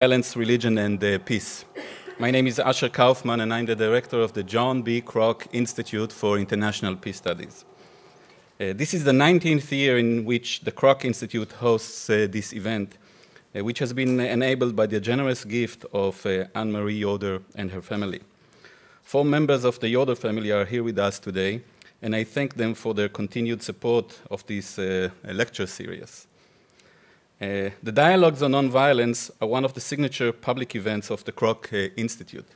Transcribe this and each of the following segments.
Nonviolence, Religion, and Peace. My name is Asher Kaufman, and I'm the director of the John B. Kroc Institute for International Peace Studies. This is the 19th year in which the Kroc Institute hosts this event, which has been enabled by the generous gift of Anne-Marie Yoder and her family. 4 members of the Yoder family are here with us today, and I thank them for their continued support of this lecture series. The dialogues on nonviolence are one of the signature public events of the Kroc Institute.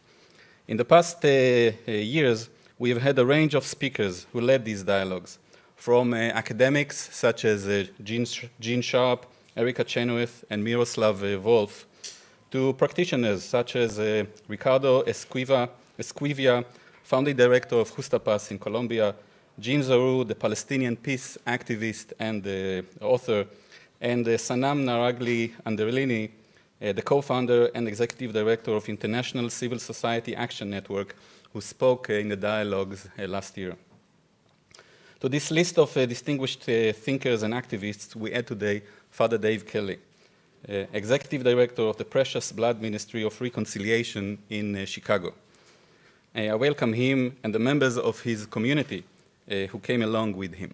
In the past years, we have had a range of speakers who led these dialogues, from academics such as Gene Sharp, Erika Chenoweth, and Miroslav Wolf, to practitioners such as Ricardo Esquivia, founding director of Justapas in Colombia, Jean Zarou, the Palestinian peace activist and author, and Sanam Naragli Anderlini, the co-founder and executive director of International Civil Society Action Network, who spoke in the dialogues last year. To this list of distinguished thinkers and activists, we add today Father Dave Kelly, executive director of the Precious Blood Ministry of Reconciliation in Chicago. I welcome him and the members of his community who came along with him.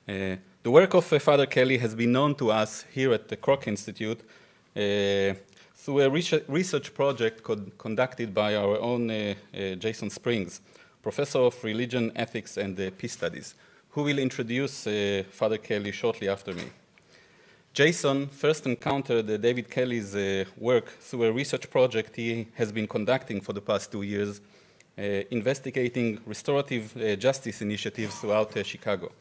The work of Father Kelly has been known to us here at the Kroc Institute through a research project conducted by our own Jason Springs, professor of religion, ethics, and peace studies, who will introduce Father Kelly shortly after me. Jason first encountered David Kelly's work through a research project he has been conducting for the past 2 years, investigating restorative justice initiatives throughout Chicago.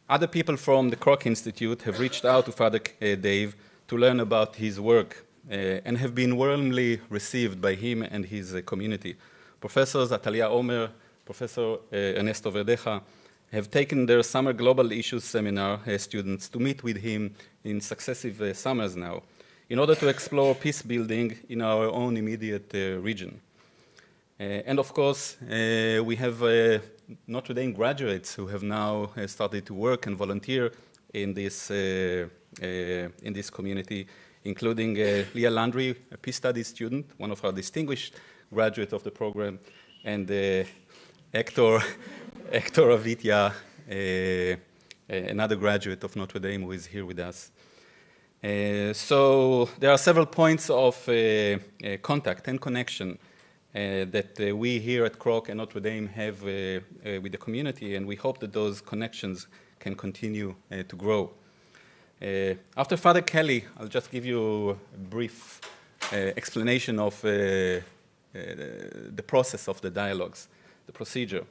Other people from the Kroc Institute have reached out to Father Dave to learn about his work and have been warmly received by him and his community. Professors Atalia Omer, Professor Ernesto Verdeja have taken their summer global issues seminar students to meet with him in successive summers now in order to explore peace building in our own immediate region. And of course, we have Notre Dame graduates who have now started to work and volunteer in this community, including Leah Landry, a peace studies student, one of our distinguished graduates of the program, and Hector Avitia, another graduate of Notre Dame who is here with us. So there are several points of contact and connection that we here at Kroc and Notre Dame have with the community, and we hope that those connections can continue to grow. After Father Kelly, I'll just give you a brief explanation of the process of the dialogues, the procedure.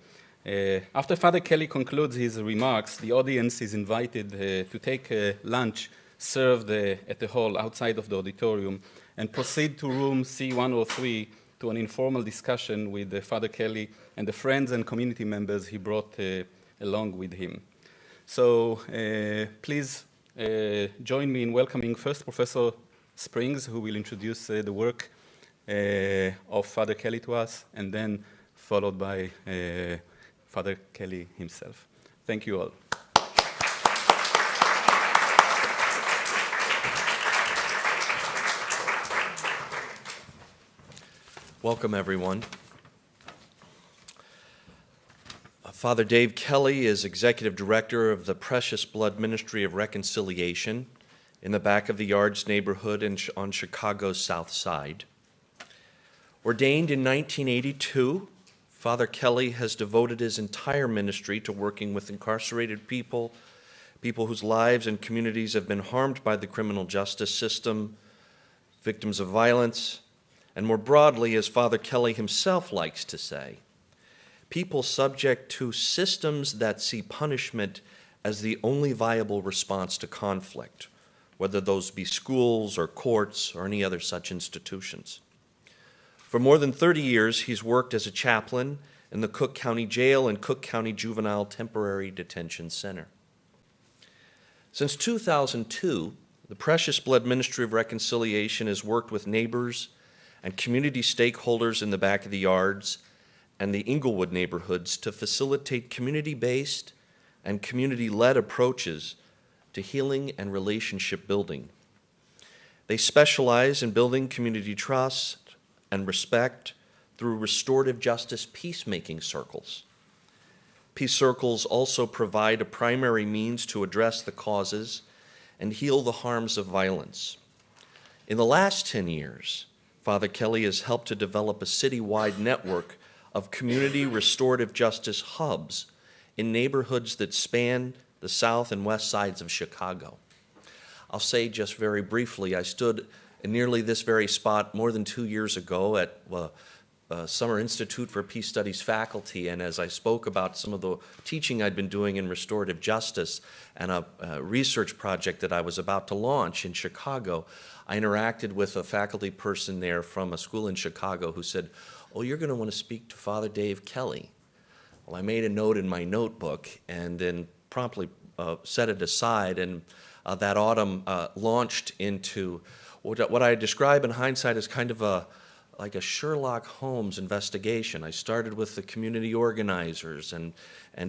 After Father Kelly concludes his remarks, the audience is invited to take lunch served at the hall outside of the auditorium and proceed to room C103 to an informal discussion with Father Kelly and the friends and community members he brought along with him. So please join me in welcoming first Professor Springs, who will introduce the work of Father Kelly to us, and then followed by Father Kelly himself. Thank you all. Welcome, everyone. Father Dave Kelly is Executive Director of the Precious Blood Ministry of Reconciliation in the Back of the Yards neighborhood on Chicago's South Side. Ordained in 1982, Father Kelly has devoted his entire ministry to working with incarcerated people whose lives and communities have been harmed by the criminal justice system, victims of violence, and more broadly, as Father Kelly himself likes to say, people subject to systems that see punishment as the only viable response to conflict, whether those be schools or courts or any other such institutions. For more than 30 years, he's worked as a chaplain in the Cook County Jail and Cook County Juvenile Temporary Detention Center. Since 2002, the Precious Blood Ministry of Reconciliation has worked with neighbors and community stakeholders in the Back of the Yards and the Inglewood neighborhoods to facilitate community-based and community-led approaches to healing and relationship building. They specialize in building community trust and respect through restorative justice peacemaking circles. Peace circles also provide a primary means to address the causes and heal the harms of violence. In the last 10 years, Father Kelly has helped to develop a citywide network of community restorative justice hubs in neighborhoods that span the south and west sides of Chicago. I'll say just very briefly, I stood in nearly this very spot more than 2 years ago at Summer Institute for Peace Studies faculty, and as I spoke about some of the teaching I'd been doing in restorative justice and a research project that I was about to launch in Chicago, I interacted with a faculty person there from a school in Chicago who said, "Oh, you're going to want to speak to Father Dave Kelly." Well, I made a note in my notebook and then promptly set it aside, and that autumn launched into what I describe in hindsight as kind of like a Sherlock Holmes investigation. I started with the community organizers and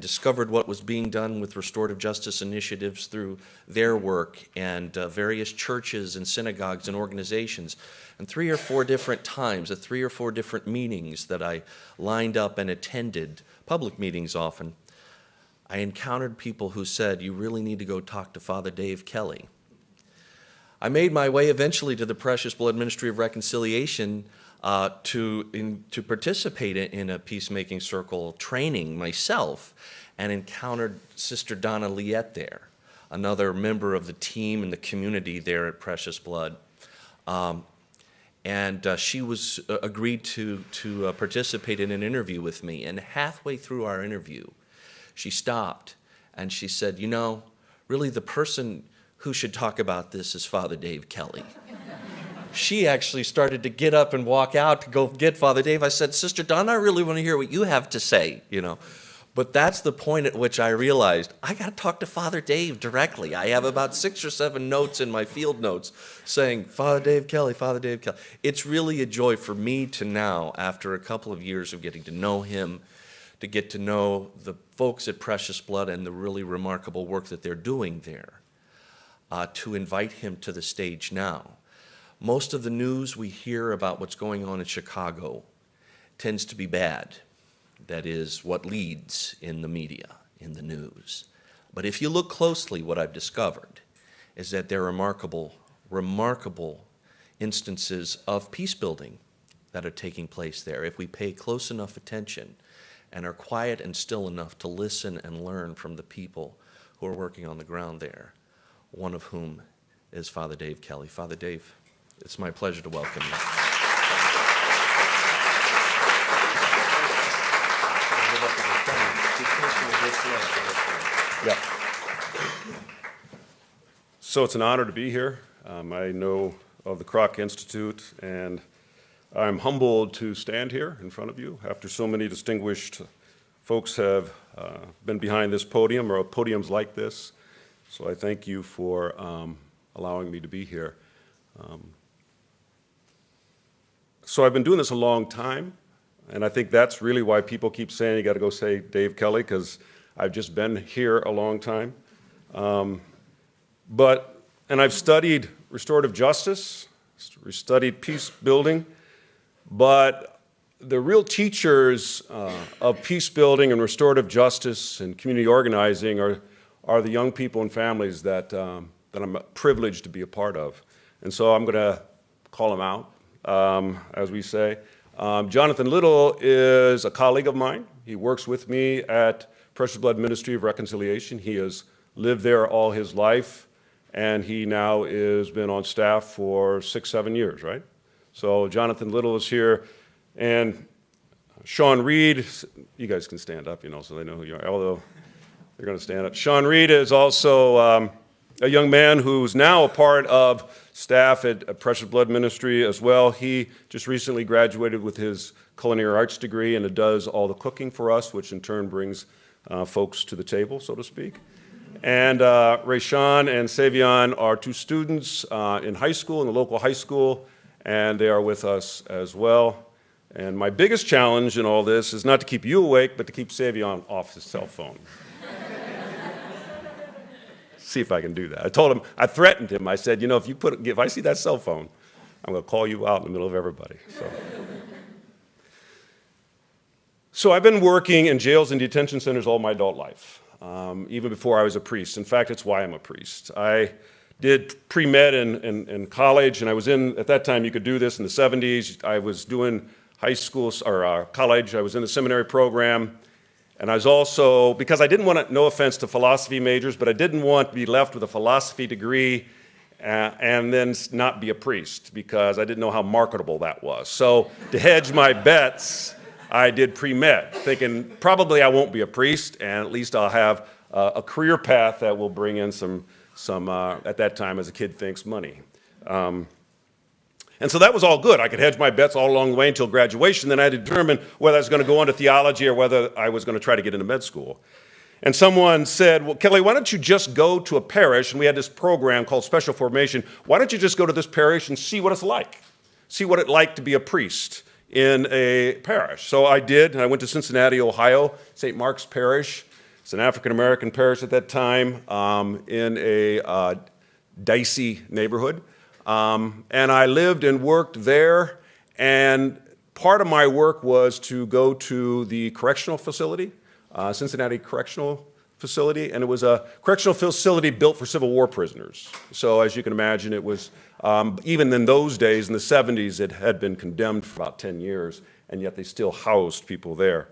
discovered what was being done with restorative justice initiatives through their work and various churches and synagogues and organizations. And 3 or 4 different times, at 3 or 4 different meetings that I lined up and attended, public meetings often, I encountered people who said, "You really need to go talk to Father Dave Kelly." I made my way eventually to the Precious Blood Ministry of Reconciliation to participate in a peacemaking circle training myself, and encountered Sister Donna Liette there, another member of the team and the community there at Precious Blood. She was agreed to participate in an interview with me, and halfway through our interview, she stopped and she said, "You know, really the person who should talk about this is Father Dave Kelly." She actually started to get up and walk out to go get Father Dave. I said, "Sister Donna, I really want to hear what you have to say, you know." But that's the point at which I realized I got to talk to Father Dave directly. I have about 6 or 7 notes in my field notes saying, "Father Dave Kelly, Father Dave Kelly." It's really a joy for me to now, after a couple of years of getting to know him, to get to know the folks at Precious Blood and the really remarkable work that they're doing there, to invite him to the stage now. Most of the news we hear about what's going on in Chicago tends to be bad. That is what leads in the media, in the news. But if you look closely, what I've discovered is that there are remarkable instances of peace building that are taking place there if we pay close enough attention and are quiet and still enough to listen and learn from the people who are working on the ground there, one of whom is Father Dave Kelly. Father Dave, it's my pleasure to welcome you. Yeah. So it's an honor to be here. I know of the Kroc Institute, and I'm humbled to stand here in front of you after so many distinguished folks have been behind this podium or podiums like this. So I thank you for allowing me to be here. So I've been doing this a long time, and I think that's really why people keep saying you got to go say Dave Kelly, because I've just been here a long time. And I've studied restorative justice, studied peace building, but the real teachers of peace building and restorative justice and community organizing are the young people and families that I'm privileged to be a part of. And so I'm going to call them out, as we say. Jonathan Little is a colleague of mine. He works with me at Precious Blood Ministry of Reconciliation. He has lived there all his life, and he now has been on staff for 6, 7 years, right? So Jonathan Little is here, and Sean Reed, you guys can stand up, so they know who you are, although they're going to stand up. Sean Reed is also a young man who's now a part of staff at Precious Blood Ministry as well. He just recently graduated with his culinary arts degree and does all the cooking for us, which in turn brings folks to the table, so to speak. And Rayshawn and Savion are 2 students in high school, in the local high school, and they are with us as well. And my biggest challenge in all this is not to keep you awake, but to keep Savion off his cell phone. see if I can do that. I told him, I threatened him. I said, you know, if I see that cell phone, I'm going to call you out in the middle of everybody. So I've been working in jails and detention centers all my adult life, even before I was a priest. In fact, it's why I'm a priest. I did pre-med in college, and I was at that time you could do this in the 70s. I was doing high school or college. I was in the seminary program. And I was also, because I didn't want to, no offense to philosophy majors, but I didn't want to be left with a philosophy degree and then not be a priest, because I didn't know how marketable that was. So to hedge my bets, I did pre-med, thinking probably I won't be a priest, and at least I'll have a career path that will bring in some at that time, as a kid thinks, money. And so that was all good. I could hedge my bets all along the way until graduation. Then I had to determine whether I was going to go on to theology or whether I was going to try to get into med school. And someone said, well, Kelly, why don't you just go to a parish? And we had this program called Special Formation. Why don't you just go to this parish and see what it's like? See what it's like to be a priest in a parish. So I did, and I went to Cincinnati, Ohio, St. Mark's Parish. It's an African-American parish at that time in a dicey neighborhood. And I lived and worked there, and part of my work was to go to the correctional facility, Cincinnati Correctional Facility, and it was a correctional facility built for Civil War prisoners. So as you can imagine, it was, even in those days, in the 70s, it had been condemned for about 10 years, and yet they still housed people there.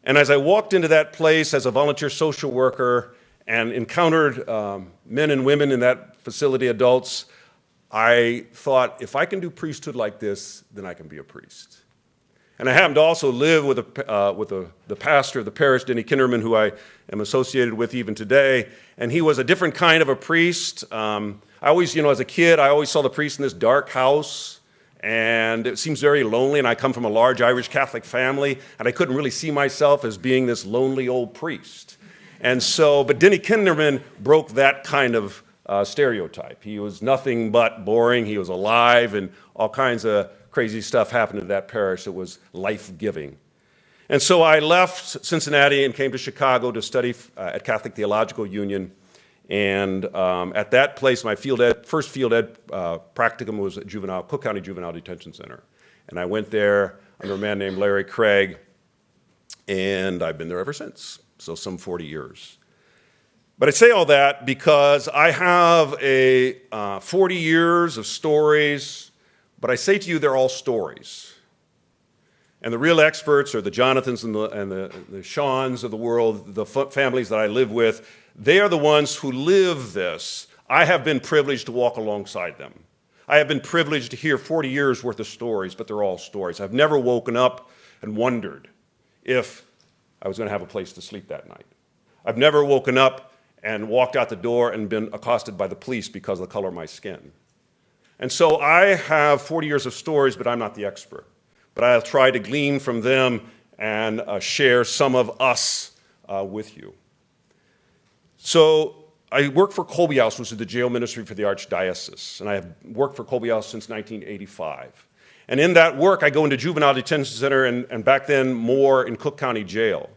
And as I walked into that place as a volunteer social worker and encountered men and women in that facility, adults, I thought, if I can do priesthood like this, then I can be a priest. And I happened to also live with the pastor of the parish, Denny Kinderman, who I am associated with even today. And he was a different kind of a priest. I always, as a kid, I always saw the priest in this dark house. And it seems very lonely. And I come from a large Irish Catholic family. And I couldn't really see myself as being this lonely old priest. And so, but Denny Kinderman broke that kind of stereotype. He was nothing but boring. He was alive, and all kinds of crazy stuff happened in that parish that was life-giving. And so I left Cincinnati and came to Chicago to study at Catholic Theological Union. And at that place, my first field ed practicum was at Cook County Juvenile Detention Center. And I went there under a man named Larry Craig, and I've been there ever since, so some 40 years. But I say all that because I have 40 years of stories, but I say to you they're all stories. And the real experts are the Jonathans and the Seans of the world, the families that I live with. They are the ones who live this. I have been privileged to walk alongside them. I have been privileged to hear 40 years worth of stories, but they're all stories. I've never woken up and wondered if I was going to have a place to sleep that night. I've never woken up and walked out the door and been accosted by the police because of the color of my skin. And so I have 40 years of stories, but I'm not the expert. But I'll try to glean from them and share some of us with you. So I work for Colby House, which is the jail ministry for the Archdiocese, and I have worked for Colby House since 1985. And in that work, I go into juvenile detention center and back then more in Cook County Jail.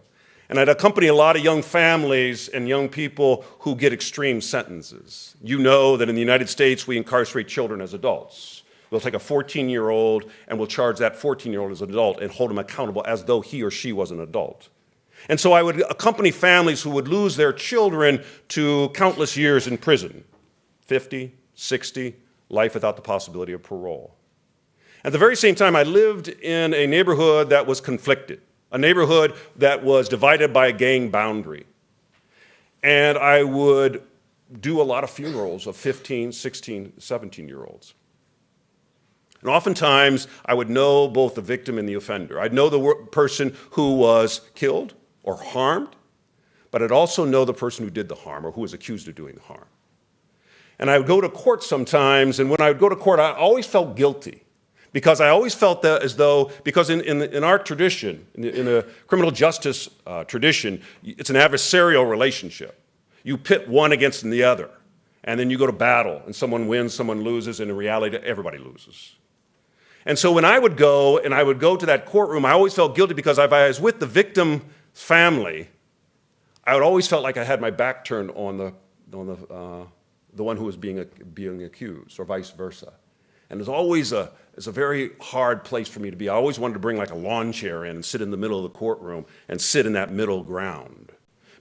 And I'd accompany a lot of young families and young people who get extreme sentences. You know that in the United States, we incarcerate children as adults. We'll take a 14-year-old and we'll charge that 14-year-old as an adult and hold him accountable as though he or she was an adult. And so I would accompany families who would lose their children to countless years in prison, 50, 60, life without the possibility of parole. At the very same time, I lived in a neighborhood that was conflicted, a neighborhood that was divided by a gang boundary. And I would do a lot of funerals of 15, 16, 17-year-olds. And oftentimes, I would know both the victim and the offender. I'd know the person who was killed or harmed, but I'd also know the person who did the harm or who was accused of doing the harm. And I would go to court sometimes, and when I would go to court, I always felt guilty. Because I always felt that as though, because in our tradition, in the criminal justice tradition, it's an adversarial relationship. You pit one against the other, and then you go to battle, and someone wins, someone loses, and in reality, everybody loses. And so when I would go to that courtroom, I always felt guilty because if I was with the victim's family, I would always felt like I had my back turned on the one who was being accused, or vice versa. And it's a very hard place for me to be. I always wanted to bring like a lawn chair in and sit in the middle of the courtroom and sit in that middle ground.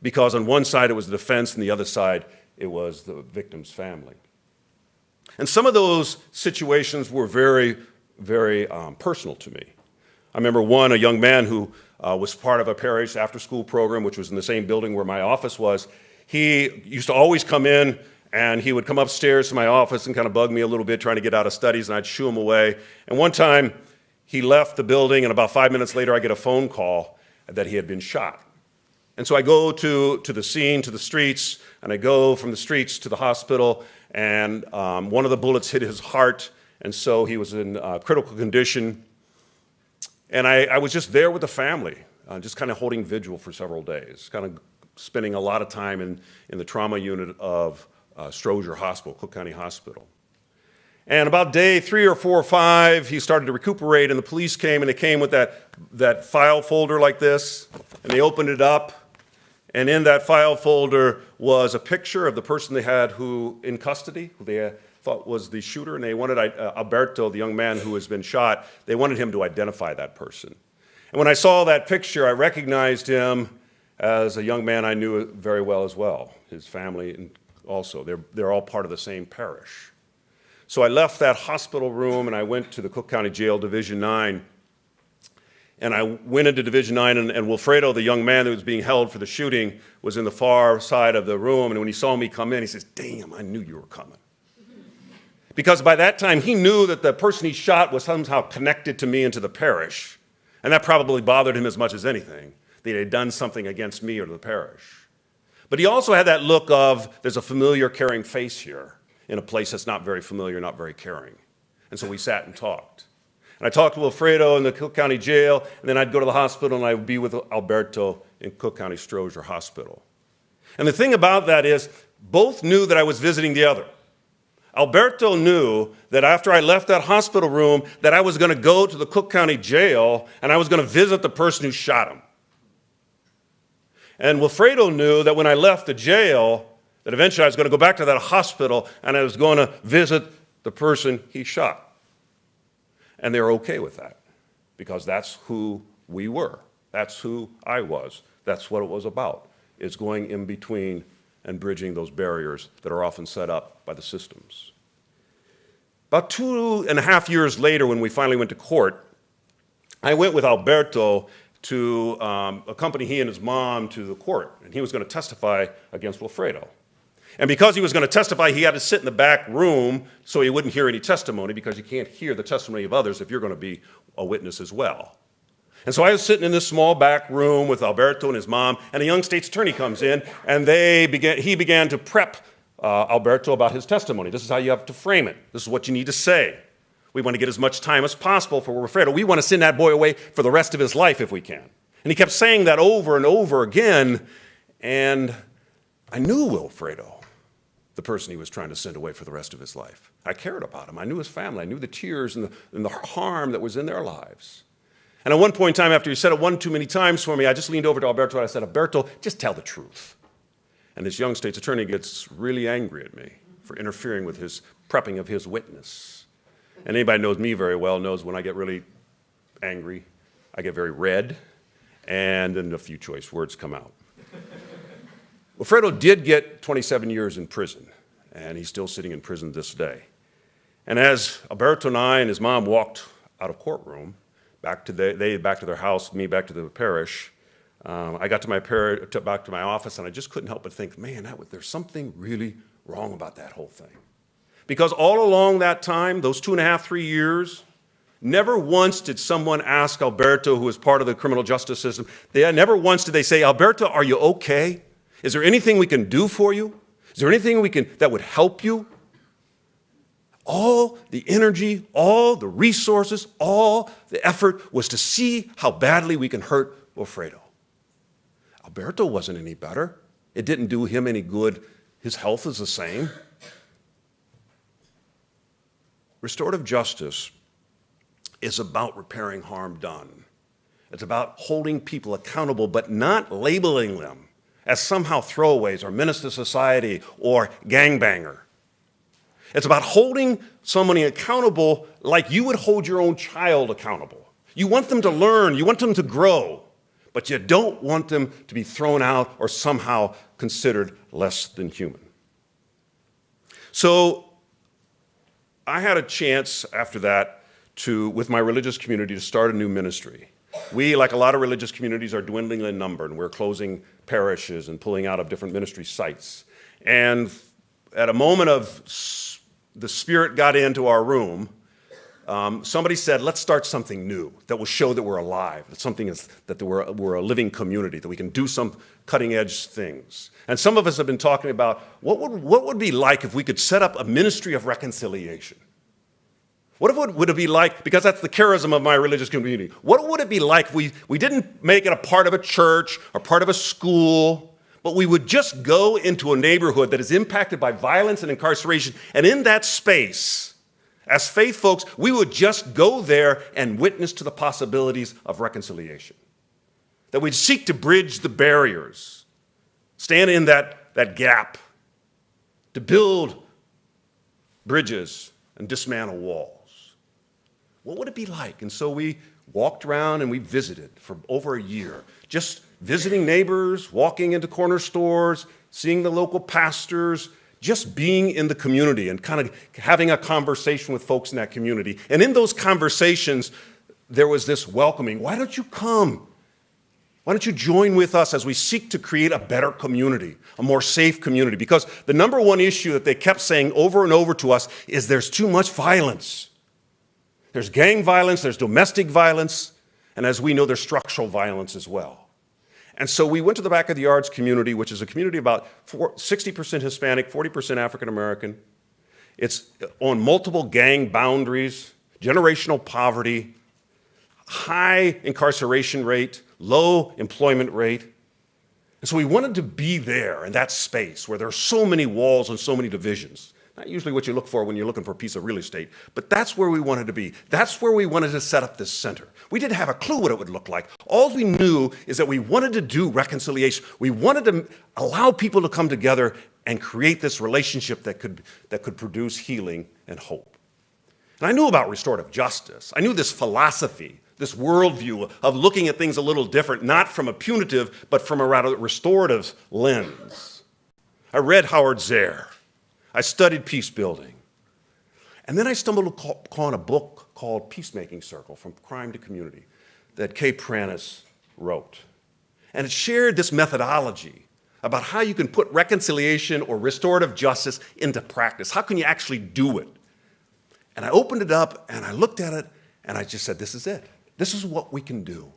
Because on one side it was the defense and the other side it was the victim's family. And some of those situations were very, very personal to me. I remember a young man who was part of a parish after-school program, which was in the same building where my office was. He used to always come in, and he would come upstairs to my office and kind of bug me a little bit, trying to get out of studies, and I'd shoo him away. And one time, he left the building, and about 5 minutes later, I get a phone call that he had been shot. And so I go to the scene, to the streets, and I go from the streets to the hospital, and one of the bullets hit his heart, and so he was in critical condition. And I was just there with the family, just kind of holding vigil for several days, kind of spending a lot of time in the trauma unit of Stroger Hospital, Cook County Hospital. And about day 3 or 4 or 5, he started to recuperate, and the police came, and they came with that file folder like this, and they opened it up, and in that file folder was a picture of the person they had in custody, who they thought was the shooter, and they wanted Alberto, the young man who has been shot, they wanted him to identify that person. And when I saw that picture, I recognized him as a young man I knew very well as well, his family and also. They're all part of the same parish. So I left that hospital room, and I went to the Cook County Jail, Division 9, and I went into Division 9, and Wilfredo, the young man that was being held for the shooting, was in the far side of the room, and when he saw me come in, he says, "Damn, I knew you were coming." Because by that time, he knew that the person he shot was somehow connected to me and to the parish, and that probably bothered him as much as anything, that he had done something against me or the parish. But he also had that look of, there's a familiar, caring face here in a place that's not very familiar, not very caring. And so we sat and talked. And I talked to Wilfredo in the Cook County Jail, and then I'd go to the hospital, and I would be with Alberto in Cook County Stroger Hospital. And the thing about that is, both knew that I was visiting the other. Alberto knew that after I left that hospital room, that I was going to go to the Cook County Jail, and I was going to visit the person who shot him. And Wilfredo knew that when I left the jail, that eventually I was going to go back to that hospital, and I was going to visit the person he shot. And they were okay with that, because that's who we were. That's who I was. That's what it was about, is going in between and bridging those barriers that are often set up by the systems. About 2.5 years later, when we finally went to court, I went with Alberto to accompany he and his mom to the court, and he was going to testify against Wilfredo. And because he was going to testify, he had to sit in the back room so he wouldn't hear any testimony, because you can't hear the testimony of others if you're going to be a witness as well. And so I was sitting in this small back room with Alberto and his mom, and a young state's attorney comes in, and he began to prep Alberto about his testimony. This is how you have to frame it. This is what you need to say. We want to get as much time as possible for Wilfredo. We want to send that boy away for the rest of his life if we can. And he kept saying that over and over again, and I knew Wilfredo, the person he was trying to send away for the rest of his life. I cared about him. I knew his family. I knew the tears and the harm that was in their lives. And at one point in time, after he said it one too many times for me, I just leaned over to Alberto and I said, "Alberto, just tell the truth." And this young state's attorney gets really angry at me for interfering with his prepping of his witness. And anybody who knows me very well knows when I get really angry, I get very red, and then a few choice words come out. Wilfredo did get 27 years in prison, and he's still sitting in prison this day. And as Alberto and I and his mom walked out of courtroom, back to their house, me back to the parish, I got back to my office, and I just couldn't help but think, man, there's something really wrong about that whole thing. Because all along that time, those 2.5, 3 years, never once did someone ask Alberto, who was part of the criminal justice system, never once did they say, "Alberto, are you okay? Is there anything we can do for you? Is there anything that would help you?" All the energy, all the resources, all the effort was to see how badly we can hurt Wilfredo. Alberto wasn't any better. It didn't do him any good. His health is the same. Restorative justice is about repairing harm done. It's about holding people accountable, but not labeling them as somehow throwaways or menace to society or gangbanger. It's about holding somebody accountable like you would hold your own child accountable. You want them to learn, you want them to grow, but you don't want them to be thrown out or somehow considered less than human. So I had a chance after that with my religious community, to start a new ministry. We, like a lot of religious communities, are dwindling in number, and we're closing parishes and pulling out of different ministry sites. And at a moment of the Spirit got into our room, somebody said, let's start something new that will show that we're alive, that we're a living community, that we can do some cutting-edge things. And some of us have been talking about what would it be like if we could set up a ministry of reconciliation? What would it be like, because that's the charism of my religious community, what would it be like if we didn't make it a part of a church or part of a school, but we would just go into a neighborhood that is impacted by violence and incarceration, and in that space, as faith folks, we would just go there and witness to the possibilities of reconciliation. That we'd seek to bridge the barriers, stand in that gap, to build bridges and dismantle walls. What would it be like? And so we walked around and we visited for over a year, just visiting neighbors, walking into corner stores, seeing the local pastors, just being in the community and kind of having a conversation with folks in that community. And in those conversations, there was this welcoming. Why don't you come? Why don't you join with us as we seek to create a better community, a more safe community? Because the number one issue that they kept saying over and over to us is there's too much violence. There's gang violence, there's domestic violence, and as we know, there's structural violence as well. And so we went to the Back of the Yards community, which is a community about 60% Hispanic, 40% African American. It's on multiple gang boundaries, generational poverty, high incarceration rate, low employment rate. And so we wanted to be there in that space where there are so many walls and so many divisions. Not usually what you look for when you're looking for a piece of real estate, but that's where we wanted to be. That's where we wanted to set up this center. We didn't have a clue what it would look like. All we knew is that we wanted to do reconciliation. We wanted to allow people to come together and create this relationship that could produce healing and hope. And I knew about restorative justice. I knew this philosophy, this worldview of looking at things a little different, not from a punitive, but from a rather restorative lens. I read Howard Zare. I studied peace building. And then I stumbled upon a book called Peacemaking Circle, From Crime to Community, that C.PP.S. wrote. And it shared this methodology about how you can put reconciliation or restorative justice into practice. How can you actually do it? And I opened it up and I looked at it and I just said, this is it. This is what we can do.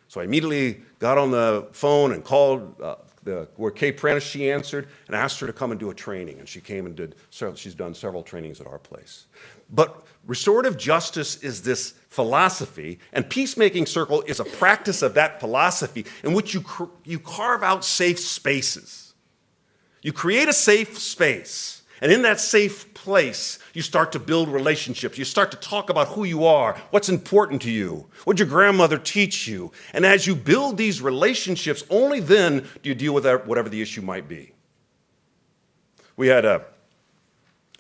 So I immediately got on the phone and called where C.PP.S. she answered, and asked her to come and do a training. And she came and did several, she's done several trainings at our place. But restorative justice is this philosophy, and Peacemaking Circle is a practice of that philosophy in which you carve out safe spaces. You create a safe space, and in that safe place, you start to build relationships. You start to talk about who you are, what's important to you, what your grandmother teach you. And as you build these relationships, only then do you deal with whatever the issue might be. We had a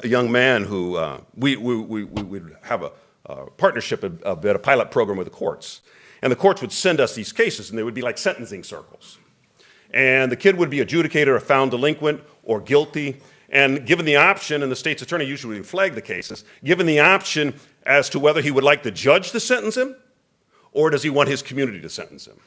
young man who, we would have a partnership, a pilot program with the courts. And the courts would send us these cases, and they would be like sentencing circles. And the kid would be adjudicated or found delinquent or guilty. And given the option, and the state's attorney usually would flag the cases, given the option as to whether he would like the judge to sentence him or does he want his community to sentence him.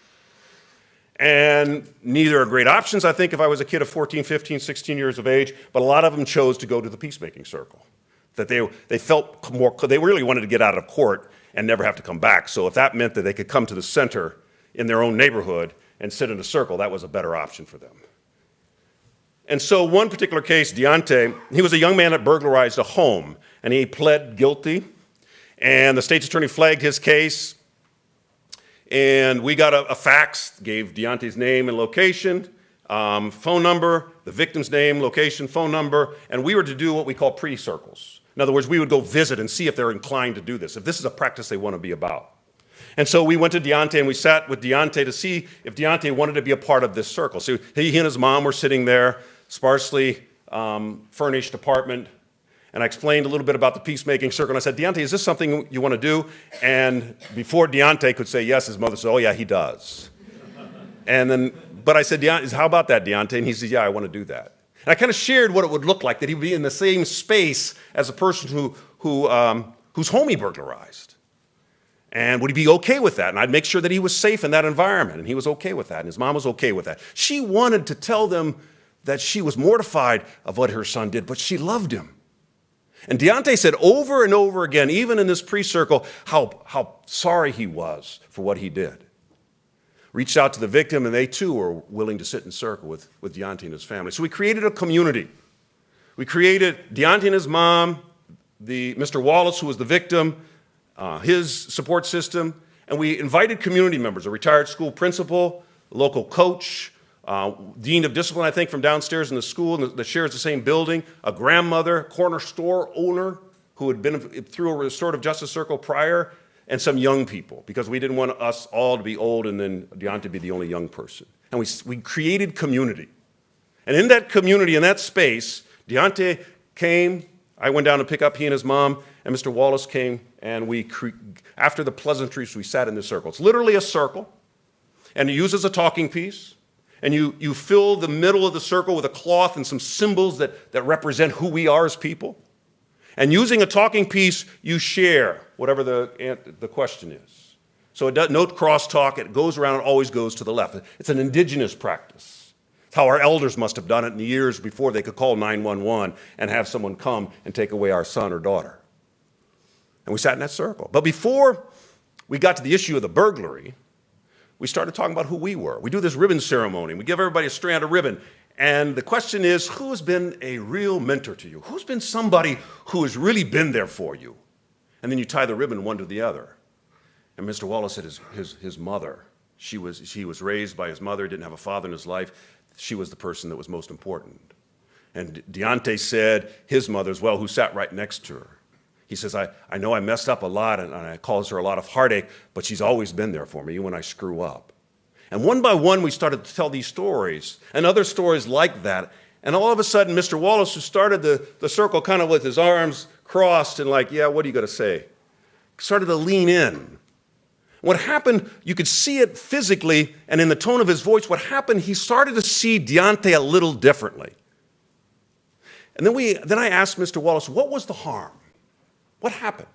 And neither are great options, I think, if I was a kid of 14, 15, 16 years of age, but a lot of them chose to go to the Peacemaking Circle. That they felt more, they really wanted to get out of court and never have to come back. So if that meant that they could come to the center in their own neighborhood and sit in a circle, that was a better option for them. And so one particular case, Deontay, he was a young man that burglarized a home, and he pled guilty, and the state's attorney flagged his case, and we got a fax, gave Deontay's name and location, phone number, the victim's name, location, phone number, and we were to do what we call pre-circles. In other words, we would go visit and see if they're inclined to do this, if this is a practice they want to be about. And so we went to Deontay and we sat with Deontay to see if Deontay wanted to be a part of this circle. So he and his mom were sitting there, sparsely furnished apartment. And I explained a little bit about the peacemaking circle. And I said, Deontay, is this something you want to do? And before Deontay could say yes, his mother said, oh, yeah, he does. But I said, how about that, Deontay? And he said, yeah, I want to do that. And I kind of shared what it would look like, that he would be in the same space as a person whose home he burglarized. And would he be okay with that? And I'd make sure that he was safe in that environment. And he was okay with that. And his mom was okay with that. She wanted to tell them that she was mortified of what her son did, but she loved him. And Deontay said over and over again, even in this pre-circle, how sorry he was for what he did. Reached out to the victim, and they too were willing to sit in circle with Deontay and his family. So we created a community. We created Deontay and his mom, Mr. Wallace, who was the victim, his support system, and we invited community members, a retired school principal, a local coach, dean of discipline, I think, from downstairs in the school that shares the same building, a grandmother, corner store owner who had been through a restorative justice circle prior, and some young people, because we didn't want us all to be old and then Deontay be the only young person. And we created community. And in that community, in that space, Deontay came, I went down to pick up he and his mom, and Mr. Wallace came, and after the pleasantries, we sat in the circle. It's literally a circle, and it uses a talking piece, and you fill the middle of the circle with a cloth and some symbols that represent who we are as people. And using a talking piece, you share whatever the question is. So no crosstalk, it goes around, it always goes to the left. It's an indigenous practice. It's how our elders must have done it in the years before they could call 911 and have someone come and take away our son or daughter. And we sat in that circle. But before we got to the issue of the burglary, we started talking about who we were. We do this ribbon ceremony. We give everybody a strand of ribbon. And the question is, who has been a real mentor to you? Who's been somebody who has really been there for you? And then you tie the ribbon one to the other. And Mr. Wallace said his mother. He was raised by his mother, didn't have a father in his life. She was the person that was most important. And Deontay said his mother as well, who sat right next to her. He says, I know I messed up a lot, and I caused her a lot of heartache, but she's always been there for me, even when I screw up. And one by one, we started to tell these stories and other stories like that. And all of a sudden, Mr. Wallace, who started the circle kind of with his arms crossed and like, yeah, what are you going to say? Started to lean in. What happened, you could see it physically and in the tone of his voice, what happened, he started to see Deontay a little differently. And then I asked Mr. Wallace, what was the harm? What happened?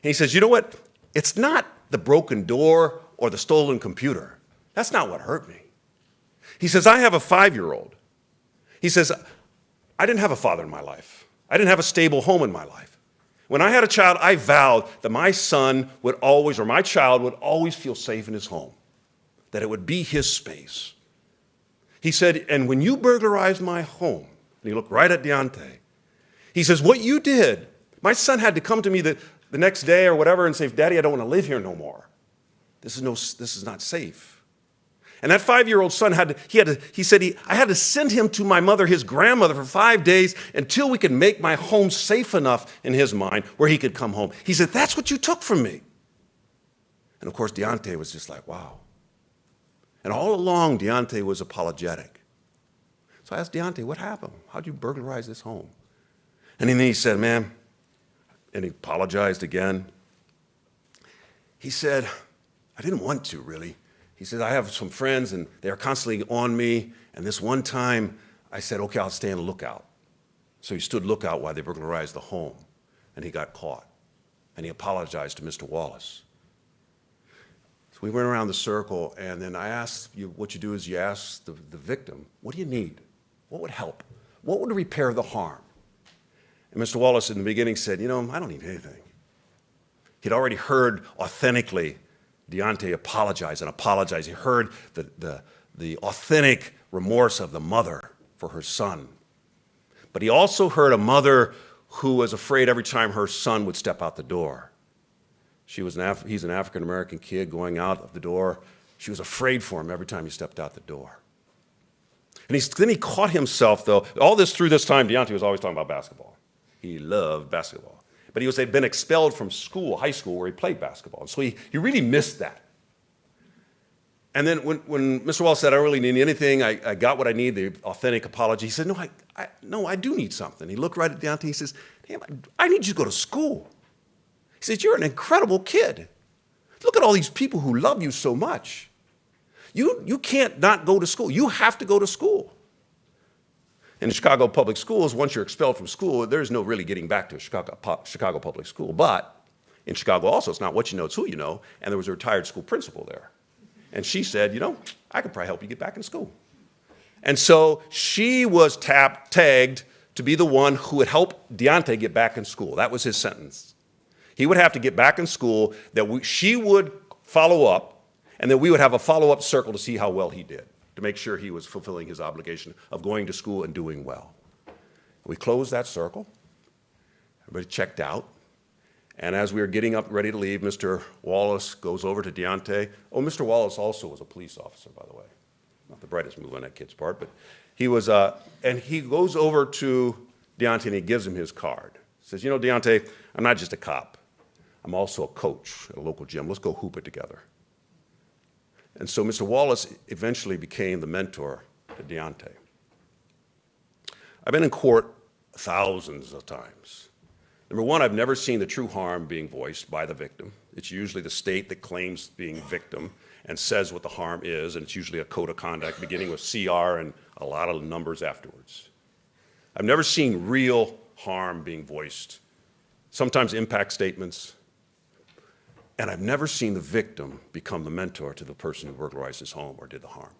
And he says, you know what? It's not the broken door or the stolen computer. That's not what hurt me. He says, I have a 5-year-old. He says, I didn't have a father in my life. I didn't have a stable home in my life. When I had a child, I vowed that my son would always, or my child would always feel safe in his home, that it would be his space. He said, and when you burglarized my home, and he looked right at Deontay, he says, what you did, my son had to come to me the next day or whatever and say, Daddy, I don't want to live here no more. This is not safe. And that 5-year-old son he said, I had to send him to my mother, his grandmother, for 5 days until we could make my home safe enough in his mind where he could come home. He said, that's what you took from me. And of course, Deontay was just like, wow. And all along, Deontay was apologetic. So I asked Deontay, what happened? How'd you burglarize this home? And then he said, man, and he apologized again. He said, I didn't want to, really. He said, I have some friends, and they're constantly on me. And this one time, I said, okay, I'll stay on lookout. So he stood lookout while they burglarized the home, and he got caught. And he apologized to Mr. Wallace. So we went around the circle, and then I asked you, what you do is you ask the victim, what do you need? What would help? What would repair the harm? And Mr. Wallace in the beginning said, I don't need anything. He'd already heard authentically Deontay apologize and apologize. He heard the authentic remorse of the mother for her son. But he also heard a mother who was afraid every time her son would step out the door. He's an African-American kid going out of the door. She was afraid for him every time he stepped out the door. And then he caught himself, though. Through this time, Deontay was always talking about basketball. He loved basketball. But had been expelled from school, high school, where he played basketball. So he really missed that. And then when Mr. Wallace said, I don't really need anything, I got what I need, the authentic apology, he said, no, I do need something. He looked right at Deontay, he says, damn, I need you to go to school. He says, you're an incredible kid. Look at all these people who love you so much. You can't not go to school. You have to go to school. In the Chicago public schools, once you're expelled from school, there's no really getting back to a Chicago public school. But in Chicago also, it's not what you know, it's who you know. And there was a retired school principal there. And she said, I could probably help you get back in school. And so she was tagged to be the one who would help Deontay get back in school. That was his sentence. He would have to get back in school, that she would follow up, and that we would have a follow-up circle to see how well he did, to make sure he was fulfilling his obligation of going to school and doing well. We closed that circle. Everybody checked out. And as we were getting up ready to leave, Mr. Wallace goes over to Deontay. Oh, Mr. Wallace also was a police officer, by the way. Not the brightest move on that kid's part, but he was, and he goes over to Deontay and he gives him his card. He says, Deontay, I'm not just a cop. I'm also a coach at a local gym. Let's go hoop it together. And so Mr. Wallace eventually became the mentor to Deontay. I've been in court thousands of times. Number one, I've never seen the true harm being voiced by the victim. It's usually the state that claims being victim and says what the harm is, and it's usually a code of conduct beginning with CR and a lot of numbers afterwards. I've never seen real harm being voiced, sometimes impact statements, and I've never seen the victim become the mentor to the person who burglarized his home or did the harm.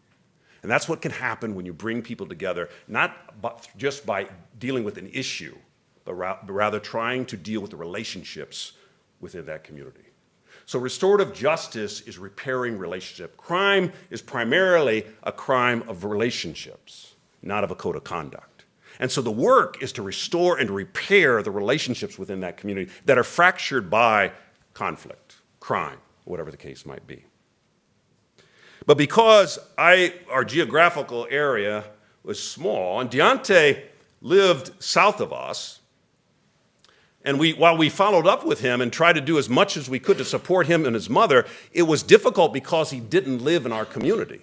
And that's what can happen when you bring people together, not just by dealing with an issue, but rather trying to deal with the relationships within that community. So restorative justice is repairing relationship. Crime is primarily a crime of relationships, not of a code of conduct. And so the work is to restore and to repair the relationships within that community that are fractured by conflict, crime, whatever the case might be. But because our geographical area was small, and Deontay lived south of us, and while we followed up with him and tried to do as much as we could to support him and his mother, it was difficult because he didn't live in our community.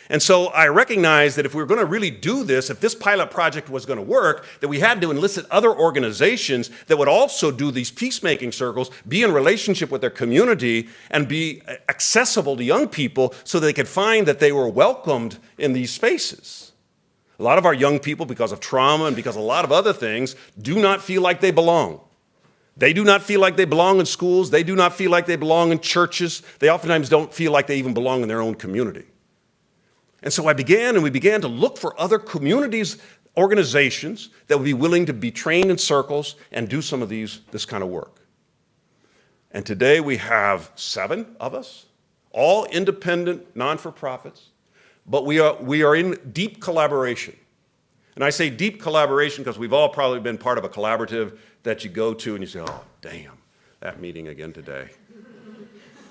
And so I recognized that if we were going to really do this, if this pilot project was going to work, that we had to enlist other organizations that would also do these peacemaking circles, be in relationship with their community, and be accessible to young people so they could find that they were welcomed in these spaces. A lot of our young people, because of trauma and because of a lot of other things, do not feel like they belong. They do not feel like they belong in schools. They do not feel like they belong in churches. They oftentimes don't feel like they even belong in their own community. And so we began to look for other communities, organizations that would be willing to be trained in circles and do some of this kind of work. And today we have 7 of us, all independent, non-for-profits. But we are in deep collaboration. And I say deep collaboration because we've all probably been part of a collaborative that you go to and you say, oh, damn, that meeting again today.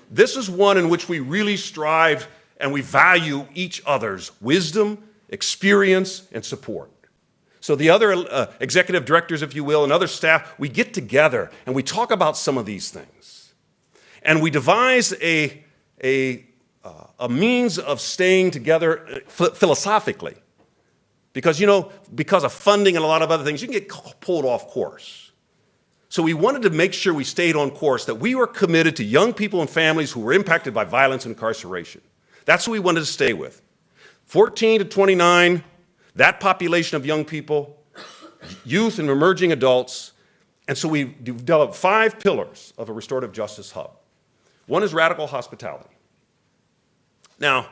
This is one in which we really strive and we value each other's wisdom, experience, and support. So the other executive directors, if you will, and other staff, we get together and we talk about some of these things. And we devise a means of staying together philosophically. Because, because of funding and a lot of other things, you can get pulled off course. So we wanted to make sure we stayed on course, that we were committed to young people and families who were impacted by violence and incarceration. That's what we wanted to stay with. 14 to 29, that population of young people, youth and emerging adults. And so we developed 5 pillars of a restorative justice hub. One is radical hospitality. Now,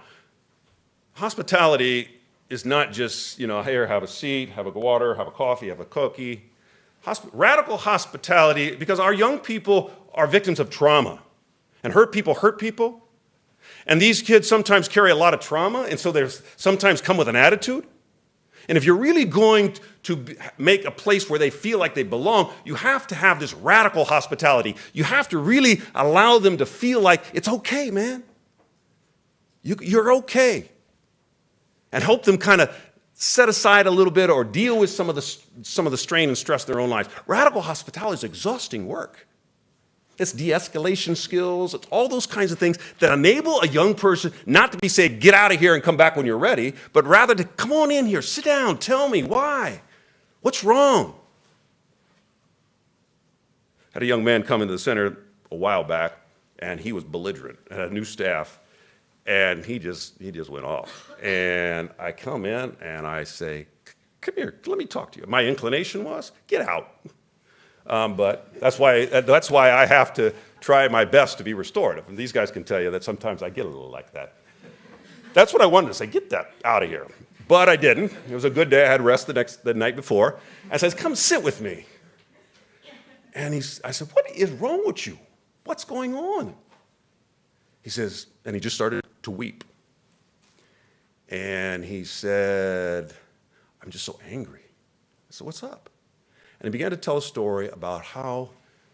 hospitality is not just, here, have a seat, have a water, have a coffee, have a cookie. Radical hospitality, because our young people are victims of trauma. And hurt people. And these kids sometimes carry a lot of trauma, and so they sometimes come with an attitude. And if you're really going to make a place where they feel like they belong, you have to have this radical hospitality. You have to really allow them to feel like it's okay, man. You're okay. And help them kind of set aside a little bit or deal with some of the strain and stress in their own lives. Radical hospitality is exhausting work. It's de-escalation skills. It's all those kinds of things that enable a young person not to be saying, get out of here and come back when you're ready, but rather to come on in here, sit down, tell me why. What's wrong? Had a young man come into the center a while back, and he was belligerent, had a new staff, and he just went off. And I come in and I say, come here, let me talk to you. My inclination was, get out. But that's why I have to try my best to be restorative. And these guys can tell you that sometimes I get a little like that. That's what I wanted to say, get that out of here. But I didn't. It was a good day. I had rest the night before. I said, come sit with me. And I said, what is wrong with you? What's going on? He says, and he just started to weep. And he said, I'm just so angry. I said, what's up? And he began to tell a story about how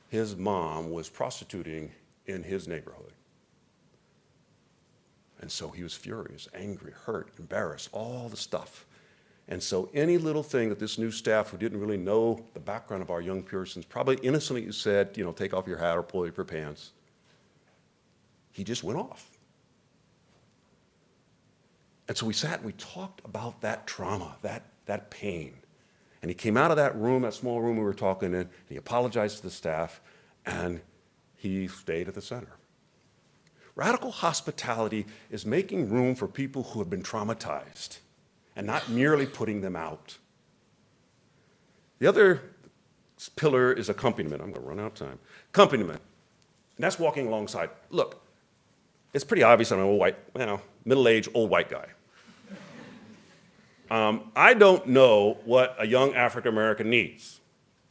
his mom was prostituting in his neighborhood. And so he was furious, angry, hurt, embarrassed, all the stuff. And so any little thing that this new staff who didn't really know the background of our young Puritans probably innocently said, take off your hat or pull up your pants, he just went off. And so we sat and we talked about that trauma, that pain. And he came out of that room, that small room we were talking in, and he apologized to the staff, and he stayed at the center. Radical hospitality is making room for people who have been traumatized and not merely putting them out. The other pillar is accompaniment. I'm going to run out of time. Accompaniment. And that's walking alongside. Look, it's pretty obvious I'm an old white, middle-aged old white guy. I don't know what a young African-American needs.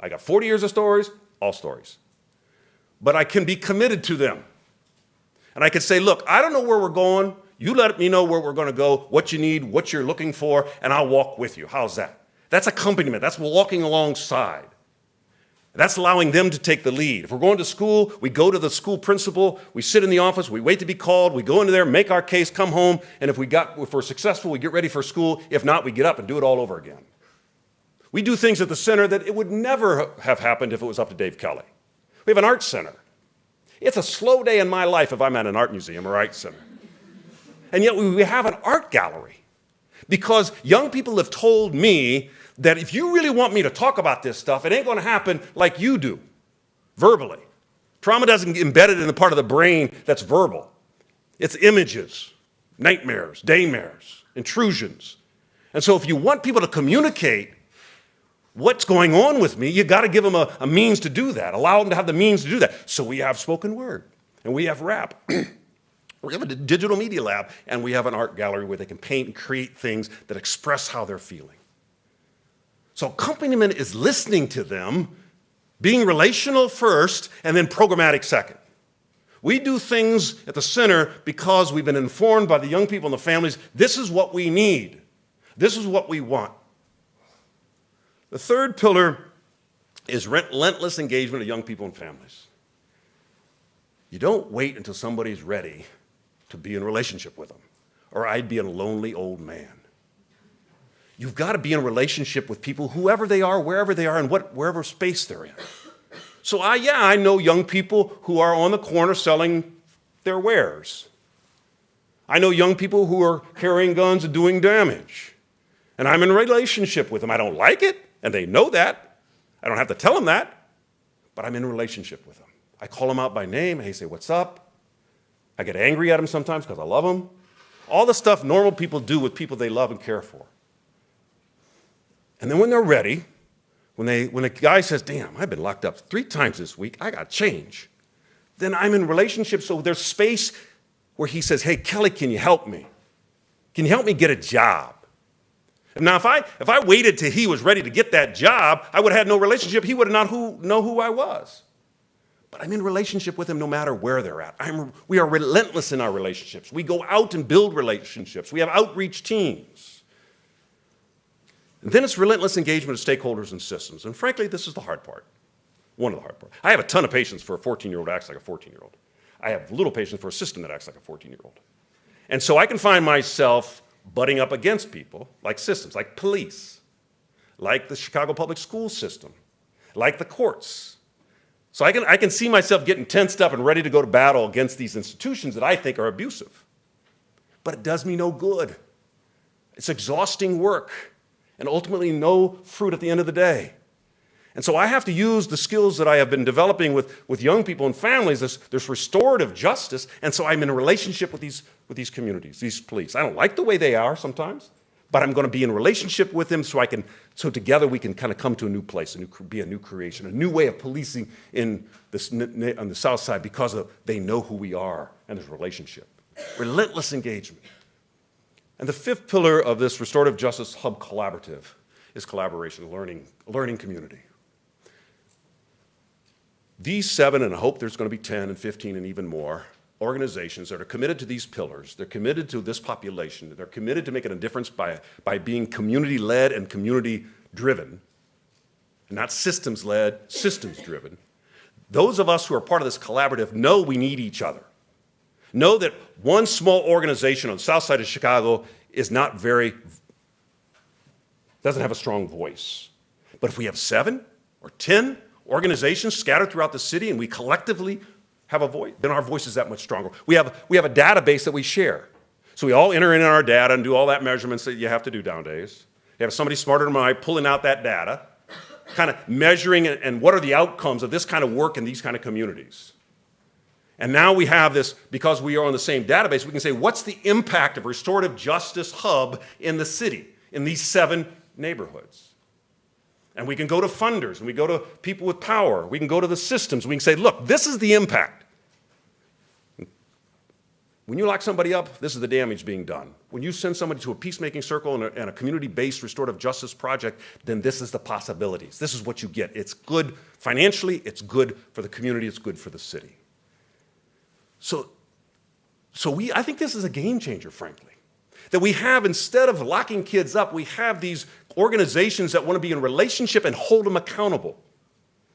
I got 40 years of stories, all stories. But I can be committed to them. And I could say, look, I don't know where we're going. You let me know where we're going to go, what you need, what you're looking for, and I'll walk with you. How's that? That's accompaniment. That's walking alongside. That's allowing them to take the lead. If we're going to school, we go to the school principal, we sit in the office, we wait to be called, we go into there, make our case, come home, and if we're successful, we get ready for school. If not, we get up and do it all over again. We do things at the center that it would never have happened if it was up to Dave Kelly. We have an art center. It's a slow day in my life if I'm at an art museum or art center. And yet we have an art gallery because young people have told me that if you really want me to talk about this stuff, it ain't going to happen like you do, verbally. Trauma doesn't get embedded in the part of the brain that's verbal. It's images, nightmares, daymares, intrusions. And so if you want people to communicate what's going on with me, you got to give them a means to do that, allow them to have the means to do that. So we have spoken word, and we have rap. We have a digital media lab, and we have an art gallery where they can paint and create things that express how they're feeling. So accompaniment is listening to them, being relational first, and then programmatic second. We do things at the center because we've been informed by the young people and the families, this is what we need. This is what we want. The third pillar is relentless engagement of young people and families. You don't wait until somebody's ready to be in a relationship with them, or I'd be a lonely old man. You've got to be in a relationship with people, whoever they are, wherever they are, and wherever space they're in. So I know young people who are on the corner selling their wares. I know young people who are carrying guns and doing damage. And I'm in a relationship with them. I don't like it, and they know that. I don't have to tell them that, but I'm in a relationship with them. I call them out by name, and they say, what's up? I get angry at them sometimes because I love them. All the stuff normal people do with people they love and care for. And then when they're ready, when a guy says, damn, I've been locked up 3 times this week, I got change, then I'm in a relationship, so there's space where he says, hey, Kelly, can you help me? Can you help me get a job? And now, if I waited till he was ready to get that job, I would have had no relationship. He would not know who I was. But I'm in a relationship with him no matter where they're at. We are relentless in our relationships. We go out and build relationships. We have outreach teams. And then it's relentless engagement of stakeholders and systems. And frankly, this is the hard part, one of the hard parts. I have a ton of patience for a 14-year-old that acts like a 14-year-old. I have little patience for a system that acts like a 14-year-old. And so I can find myself butting up against people like systems, like police, like the Chicago public school system, like the courts. So I can see myself getting tensed up and ready to go to battle against these institutions that I think are abusive. But it does me no good. It's exhausting work and ultimately no fruit at the end of the day. And so I have to use the skills that I have been developing with young people and families, this restorative justice, and so I'm in a relationship with these communities, these police. I don't like the way they are sometimes, but I'm going to be in a relationship with them so together we can kind of come to a new place, be a new creation, a new way of policing on the South Side because they know who we are and there's a relationship. Relentless engagement. And the fifth pillar of this Restorative Justice Hub collaborative is collaboration, learning community. These 7, and I hope there's going to be 10 and 15 and even more, organizations that are committed to these pillars, they're committed to this population, they're committed to making a difference by being community-led and community-driven, and not systems-led, systems-driven. Those of us who are part of this collaborative know we need each other. Know that one small organization on the south side of Chicago doesn't have a strong voice. But if we have 7 or 10 organizations scattered throughout the city and we collectively have a voice, then our voice is that much stronger. We have a database that we share. So we all enter in our data and do all that measurements that you have to do nowadays. You have somebody smarter than I pulling out that data, kind of measuring and what are the outcomes of this kind of work in these kind of communities. And now we have this, because we are on the same database, we can say, what's the impact of Restorative Justice Hub in the city, in these 7 neighborhoods? And we can go to funders, and we go to people with power. We can go to the systems. We can say, look, this is the impact. When you lock somebody up, this is the damage being done. When you send somebody to a peacemaking circle and a community-based restorative justice project, then this is the possibilities. This is what you get. It's good financially, it's good for the community, it's good for the city. So I think this is a game changer, frankly. That we have, instead of locking kids up, we have these organizations that want to be in relationship and hold them accountable.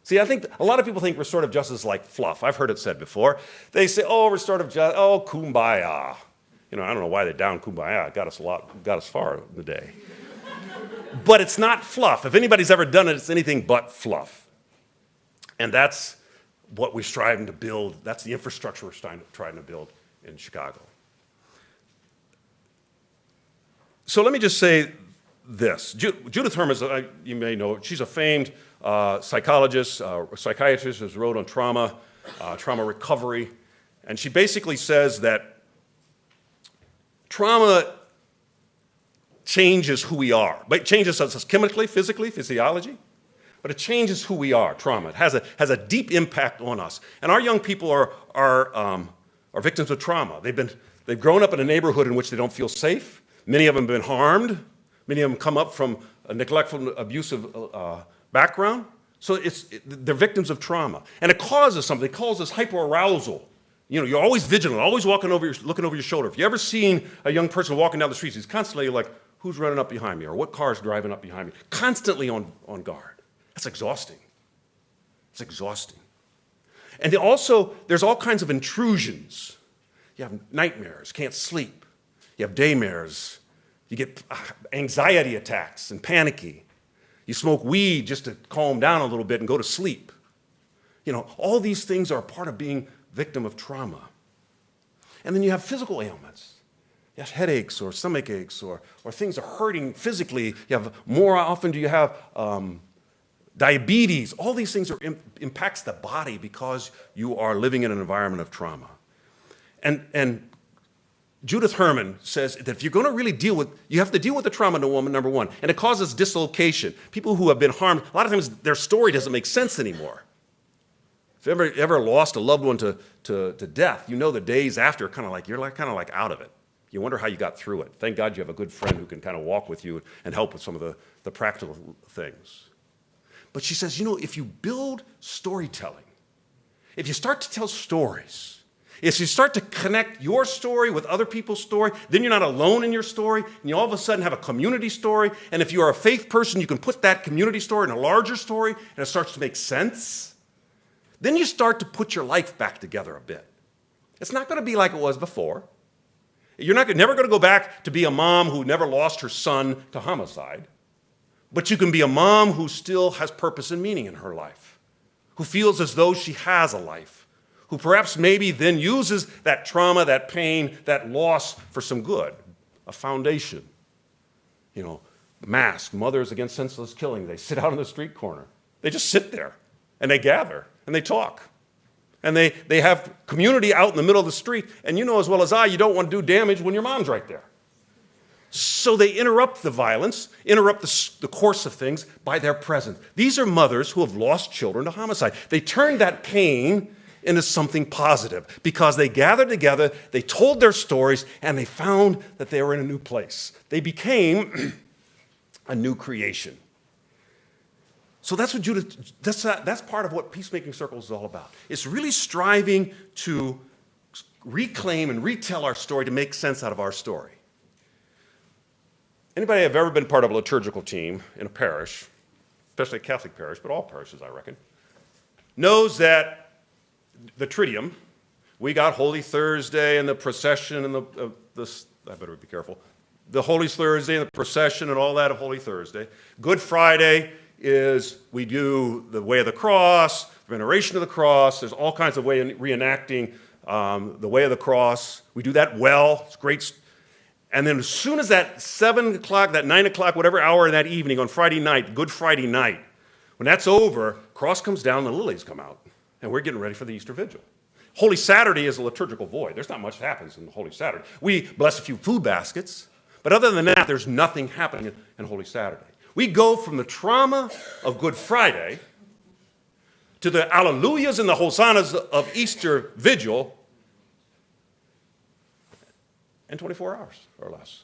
See, I think a lot of people think restorative justice is like fluff. I've heard it said before. They say, oh, restorative justice, oh, kumbaya. I don't know why they're down kumbaya. It got us far in the day. But it's not fluff. If anybody's ever done it, it's anything but fluff. And that's what we're striving to build. That's the infrastructure we're trying to build in Chicago. So let me just say this. Judith Herman, you may know, she's a famed psychologist, psychiatrist, who's wrote on trauma, trauma recovery, and she basically says that trauma changes who we are. It changes us chemically, physically, physiology, but it changes who we are, trauma. It has a deep impact on us. And our young people are victims of trauma. They've grown up in a neighborhood in which they don't feel safe. Many of them have been harmed. Many of them come up from a neglectful, abusive background. So they're victims of trauma. And it causes something. It causes hyperarousal. You're always vigilant, always looking over your shoulder. If you ever seen a young person walking down the streets, he's constantly like, who's running up behind me? Or what car's driving up behind me? Constantly on guard. That's exhausting. It's exhausting. And also, there's all kinds of intrusions. You have nightmares, can't sleep. You have daymares. You get anxiety attacks and panicky. You smoke weed just to calm down a little bit and go to sleep. All these things are a part of being victim of trauma. And then you have physical ailments. You have headaches or stomach aches or things are hurting physically. More often do you have diabetes. All these things impacts the body because you are living in an environment of trauma. And Judith Herman says that if you're going to really you have to deal with the trauma in a woman, number one, and it causes dislocation. People who have been harmed, a lot of times their story doesn't make sense anymore. If you ever lost a loved one to death, the days after you're kind of like out of it. You wonder how you got through it. Thank God you have a good friend who can kind of walk with you and help with some of the practical things. But she says, if you build storytelling, if you start to tell stories, if you start to connect your story with other people's story, then you're not alone in your story, and you all of a sudden have a community story, and if you are a faith person, you can put that community story in a larger story, and it starts to make sense. Then you start to put your life back together a bit. It's not going to be like it was before. You're never going to go back to be a mom who never lost her son to homicide, but you can be a mom who still has purpose and meaning in her life, who feels as though she has a life, who perhaps maybe then uses that trauma, that pain, that loss for some good, a foundation. Masked, Mothers Against Senseless Killing. They sit out on the street corner. They just sit there, and they gather, and they talk. And they have community out in the middle of the street, and you know as well as I, you don't want to do damage when your mom's right there. So they interrupt the violence, interrupt the course of things by their presence. These are mothers who have lost children to homicide. They turn that pain into something positive because they gathered together, they told their stories, and they found that they were in a new place. They became a new creation. So that's what that's part of what Peacemaking Circles is all about. It's really striving to reclaim and retell our story to make sense out of our story. Anybody have ever been part of a liturgical team in a parish, especially a Catholic parish, but all parishes, I reckon, knows that the Triduum, we got Holy Thursday and the procession and I better be careful, the Holy Thursday and the procession and all that of Holy Thursday. Good Friday is we do the way of the cross, veneration of the cross. There's all kinds of ways of reenacting the way of the cross. We do that well. It's great. And then as soon as that 7 o'clock, that 9 o'clock, whatever hour in that evening on Friday night, Good Friday night, when that's over, cross comes down, the lilies come out, and we're getting ready for the Easter Vigil. Holy Saturday is a liturgical void. There's not much that happens in Holy Saturday. We bless a few food baskets, but other than that, there's nothing happening in Holy Saturday. We go from the trauma of Good Friday to the alleluias and the hosannas of Easter Vigil in 24 hours or less.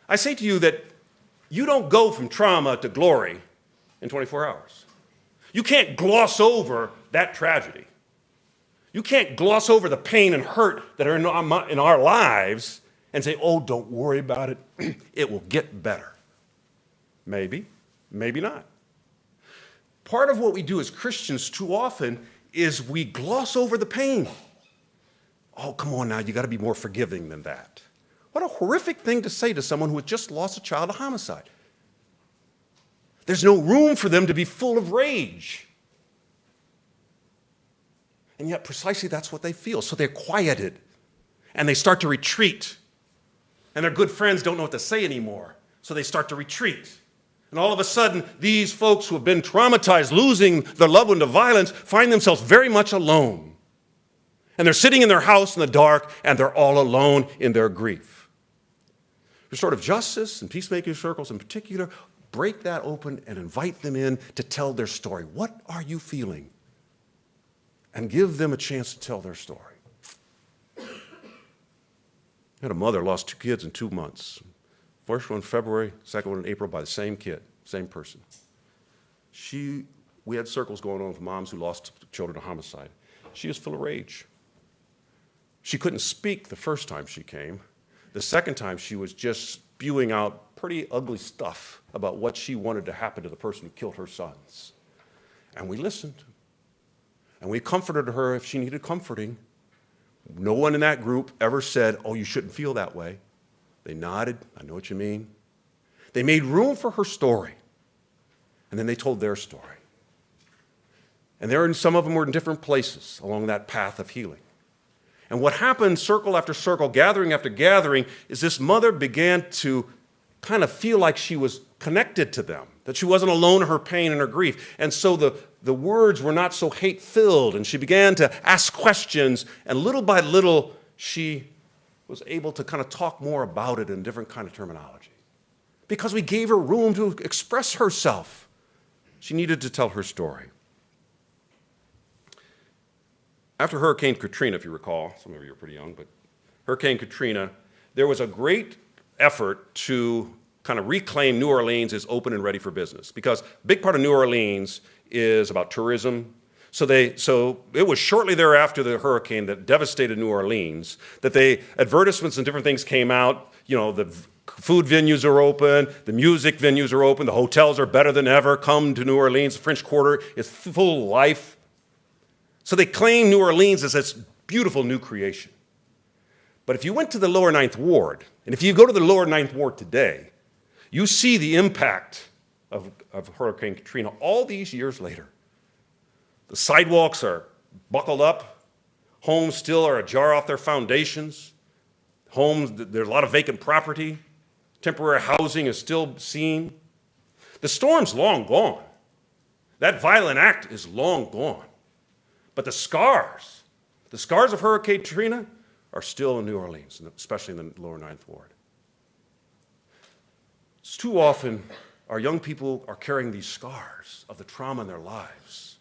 I say to you that you don't go from trauma to glory in 24 hours. You can't gloss over that tragedy. You can't gloss over the pain and hurt that are in our lives and say, oh, don't worry about it. It will get better. Maybe, maybe not. Part of what we do as Christians too often is we gloss over the pain. Oh, come on now, you got to be more forgiving than that. What a horrific thing to say to someone who has just lost a child to homicide. There's no room for them to be full of rage. And yet precisely that's what they feel. So they're quieted and they start to retreat. And their good friends don't know what to say anymore. So they start to retreat. And all of a sudden, these folks who have been traumatized, losing their loved one to violence, find themselves very much alone. And they're sitting in their house in the dark, and they're all alone in their grief. Restorative justice and peacemaking circles in particular break that open and invite them in to tell their story. What are you feeling? And give them a chance to tell their story. I had a mother lost 2 kids in 2 months. First one in February, second one in April by the same kid, same person. We had circles going on with moms who lost children to homicide. She was full of rage. She couldn't speak the first time she came. The second time she was just spewing out pretty ugly stuff about what she wanted to happen to the person who killed her sons. And we listened. And we comforted her if she needed comforting. No one in that group ever said, oh, you shouldn't feel that way. They nodded, I know what you mean. They made room for her story. And then they told their story. And some of them were in different places along that path of healing. And what happened, circle after circle, gathering after gathering, is this mother began to kind of feel like she was connected to them, that she wasn't alone in her pain and her grief. And so the words were not so hate-filled, and she began to ask questions, and little by little, she was able to kind of talk more about it in different kind of terminology. Because we gave her room to express herself. She needed to tell her story. After Hurricane Katrina, if you recall, some of you are pretty young, but Hurricane Katrina, there was a great effort to kind of reclaim New Orleans as open and ready for business. Because a big part of New Orleans is about tourism. So it was shortly thereafter the hurricane that devastated New Orleans that advertisements and different things came out. You know, the food venues are open, the music venues are open, the hotels are better than ever. Come to New Orleans. The French Quarter is full of life. So they claim New Orleans as this beautiful new creation. But if you went to the lower Ninth Ward, and if you go to the lower Ninth Ward today, you see the impact of Hurricane Katrina all these years later. The sidewalks are buckled up. Homes still are ajar off their foundations. Homes, there's a lot of vacant property. Temporary housing is still seen. The storm's long gone. That violent act is long gone. But the scars of Hurricane Katrina are still in New Orleans, especially in the lower Ninth Ward. It's too often our young people are carrying these scars of the trauma in their lives,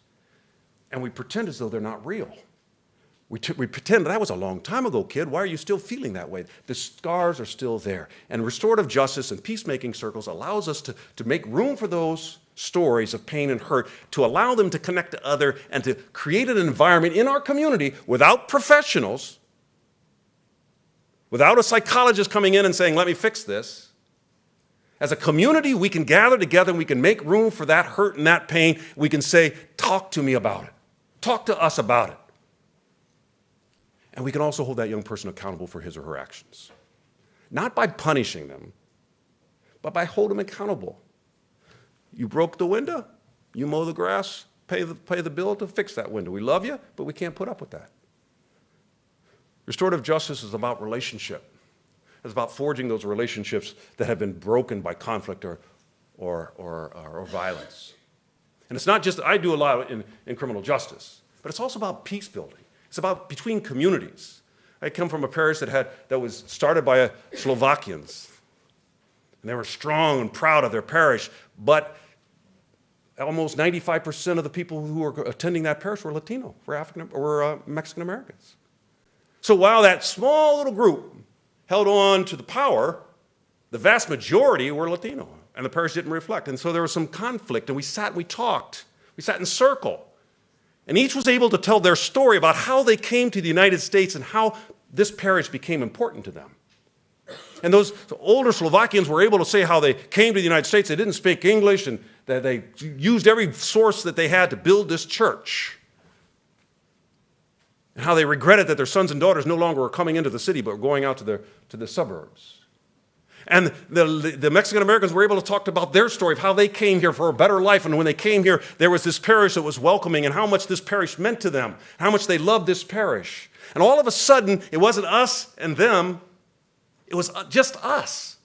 and we pretend as though they're not real. We pretend that was a long time ago, kid. Why are you still feeling that way? The scars are still there. And restorative justice and peacemaking circles allows us to make room for those stories of pain and hurt, to allow them to connect to other and to create an environment in our community without professionals, without a psychologist coming in and saying, let me fix this. As a community, we can gather together and we can make room for that hurt and that pain. We can say, talk to me about it. Talk to us about it. And we can also hold that young person accountable for his or her actions. Not by punishing them, but by holding them accountable. You broke the window, you mow the grass, pay the bill to fix that window. We love you, but we can't put up with that. Restorative justice is about relationship. It's about forging those relationships that have been broken by conflict or violence. And it's not just, I do a lot in criminal justice, but it's also about peace building. It's about between communities. I come from a parish that was started by Slovakians. And they were strong and proud of their parish, but almost 95% of the people who were attending that parish were Latino, were Mexican Americans. So while that small little group held on to the power, the vast majority were Latino, and the parish didn't reflect. And so there was some conflict, and we sat and we talked. We sat in a circle. And each was able to tell their story about how they came to the United States and how this parish became important to them. And those older Slovakians were able to say how they came to the United States. They didn't speak English, and that they used every source that they had to build this church. And how they regretted that their sons and daughters no longer were coming into the city, but were going out to the suburbs. And the Mexican Americans were able to talk about their story of how they came here for a better life. And when they came here, there was this parish that was welcoming and how much this parish meant to them, how much they loved this parish. And all of a sudden, it wasn't us and them, it was just us.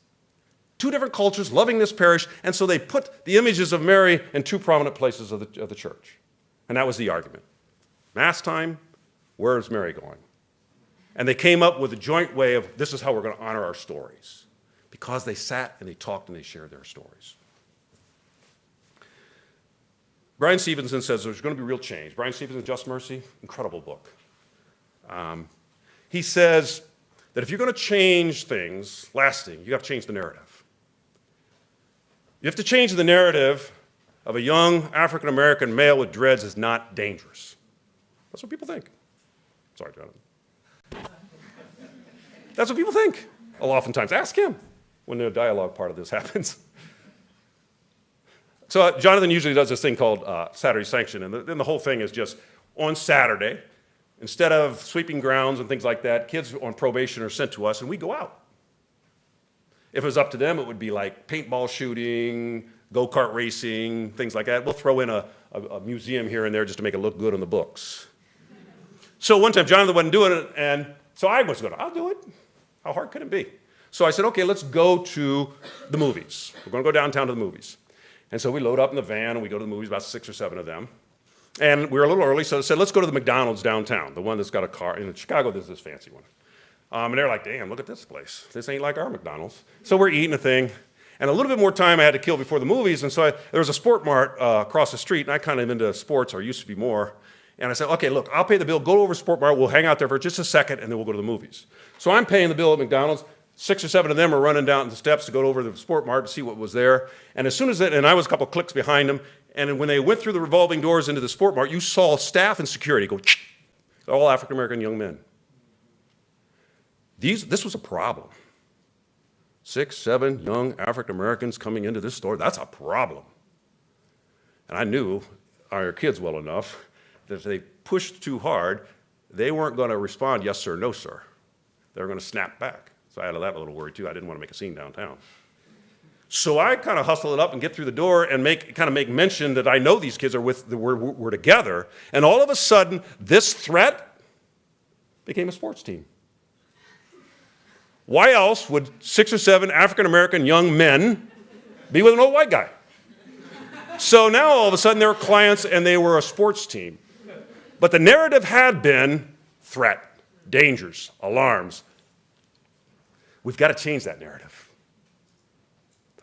Two different cultures loving this parish, and so they put the images of Mary in two prominent places of the church. And that was the argument. Mass time, where is Mary going? And they came up with a joint way of, this is how we're going to honor our stories. Because they sat and they talked and they shared their stories. Brian Stevenson says there's going to be real change. Brian Stevenson, Just Mercy, incredible book. He says that if you're going to change things lasting, you have to change the narrative. You have to change the narrative of a young African-American male with dreads is not dangerous. That's what people think. Sorry, Jonathan. That's what people think. Oftentimes. Ask him when the dialogue part of this happens. So Jonathan usually does this thing called Saturday Sanction, and then the whole thing is just on Saturday, instead of sweeping grounds and things like that, kids on probation are sent to us, and we go out. If it was up to them, it would be like paintball shooting, go-kart racing, things like that. We'll throw in a museum here and there just to make it look good on the books. So one time, Jonathan wasn't doing it, and so I was going, I'll do it. How hard could it be? So I said, okay, let's go to the movies. We're going to go downtown to the movies. And so we load up in the van, and we go to the movies, about 6 or 7 of them. And we were a little early, so I said, let's go to the McDonald's downtown, the one that's got a car. In Chicago, there's this fancy one. And they're like, damn, look at this place. This ain't like our McDonald's. So we're eating a thing. And a little bit more time I had to kill before the movies, and so there was a Sport Mart across the street, and I kind of into sports, or used to be more. And I said, okay, look, I'll pay the bill. Go over to Sport Mart. We'll hang out there for just a second, and then we'll go to the movies. So I'm paying the bill at McDonald's. 6 or 7 of them are running down the steps to go over to the Sport Mart to see what was there. And as soon as and I was a couple clicks behind them, and when they went through the revolving doors into the Sport Mart, you saw staff and security go, all African-American young men. This was a problem. 6, 7 young African-Americans coming into this store, that's a problem. And I knew our kids well enough that if they pushed too hard, they weren't going to respond, yes, sir, no, sir. they were going to snap back. So I had that little worry too. I didn't want to make a scene downtown. So I kind of hustle it up and get through the door and make mention that I know these kids are we're together. And all of a sudden, this threat became a sports team. Why else would 6 or 7 African-American young men be with an old white guy? So now all of a sudden they were clients and they were a sports team. But the narrative had been threat, dangers, alarms. We've got to change that narrative.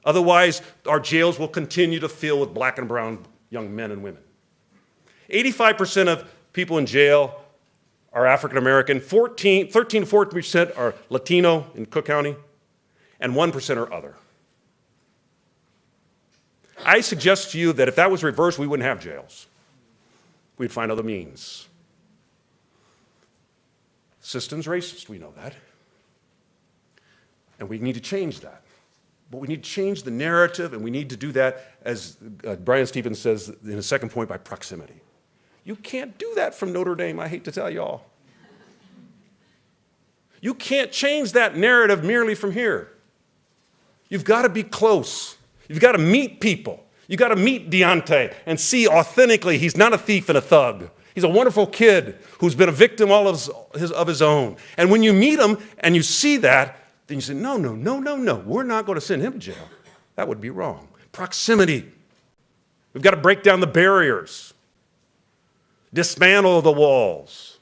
Otherwise, our jails will continue to fill with black and brown young men and women. 85% of people in jail are African American, 13 to 14% are Latino in Cook County, and 1% are other. I suggest to you that if that was reversed, we wouldn't have jails. We'd find other means. The system's racist, we know that. And we need to change that. But we need to change the narrative, and we need to do that, as Brian Stevens says in his second point, by proximity. You can't do that from Notre Dame, I hate to tell y'all. You can't change that narrative merely from here. You've got to be close. You've got to meet people. You've got to meet Deontay and see authentically he's not a thief and a thug. He's a wonderful kid who's been a victim all of his own. And when you meet him and you see that, then you say, no, we're not going to send him to jail. That would be wrong. Proximity. We've got to break down the barriers, dismantle the walls,